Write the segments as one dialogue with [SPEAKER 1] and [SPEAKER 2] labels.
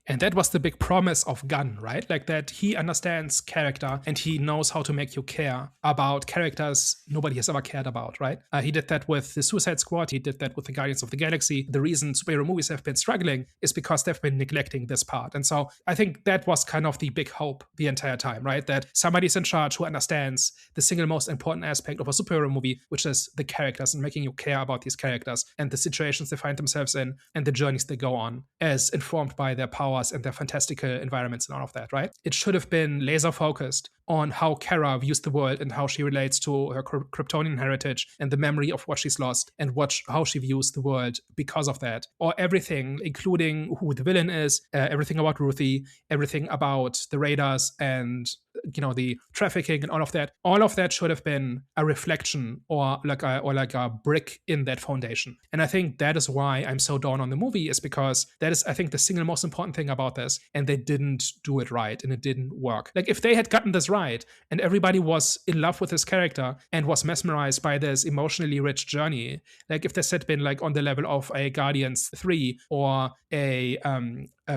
[SPEAKER 1] And that was the big promise of Gunn, right? Like that he understands character and he knows how to make you care about characters nobody has ever cared about, right? He did that with the Suicide Squad. He did that with the Guardians of the Galaxy. The reason superhero movies have been struggling is because they've been neglecting this part. And so I think that was kind of the big hope the entire time, right? That somebody's in charge who understands the single most important aspect of a superhero movie, which is the characters and making you care about these characters and the situations they find themselves in and the journeys they go on, as informed by their powers and their fantastical environments and all of that, right? It should have been laser focused on how Kara views the world and how she relates to her Kryptonian heritage and the memory of what she's lost and how she views the world because of that. Or everything, including who the villain is, everything about Ruthie, everything about the Raiders and the trafficking and all of that. All of that should have been a reflection or like a brick in that foundation. And I think that is why I'm so down on the movie, is because that is, I think, the single most important thing about this. And they didn't do it right and it didn't work. Like if they had gotten this right and everybody was in love with this character and was mesmerized by this emotionally rich journey, like if this had been like on the level of a Guardians 3 or a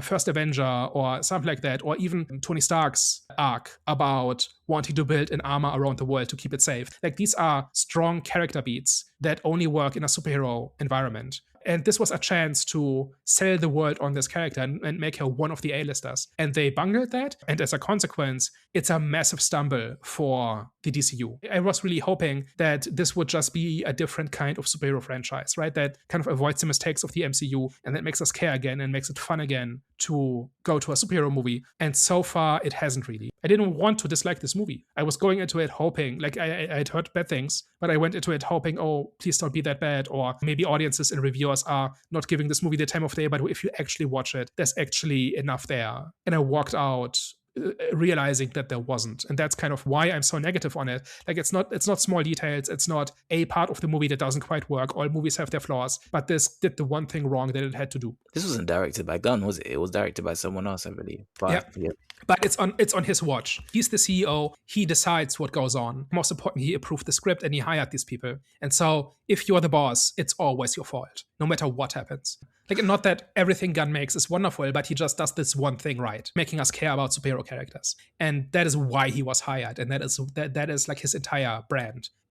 [SPEAKER 1] First Avenger or something like that, or even Tony Stark's arc about wanting to build an armor around the world to keep it safe. Like these are strong character beats that only work in a superhero environment. And this was a chance to sell the world on this character and make her one of the A-listers. And they bungled that. And as a consequence, it's a massive stumble for the DCU. I was really hoping that this would just be a different kind of superhero franchise, right? That kind of avoids the mistakes of the MCU and that makes us care again and makes it fun again to go to a superhero movie. And so far, it hasn't really. I didn't want to dislike this movie. I was going into it hoping, like I'd heard bad things, but I went into it hoping, oh, please don't be that bad. Or maybe audiences and reviewers are not giving this movie the time of day, but if you actually watch it, there's actually enough there. And I walked out realizing that there wasn't. And that's kind of why I'm so negative on it. Like it's not small details. It's not a part of the movie that doesn't quite work. All movies have their flaws, but this did the one thing wrong that it had to do.
[SPEAKER 2] This wasn't directed by Gunn, was it? It was directed by someone else, I believe.
[SPEAKER 1] Yeah. But it's on his watch. He's the CEO. He decides what goes on. Most importantly, he approved the script and he hired these people. And so if you're the boss, it's always your fault, no matter what happens. Like, not that everything Gunn makes is wonderful, but he just does this one thing right, making us care about superhero characters. And that is why he was hired. And that is like his entire brand.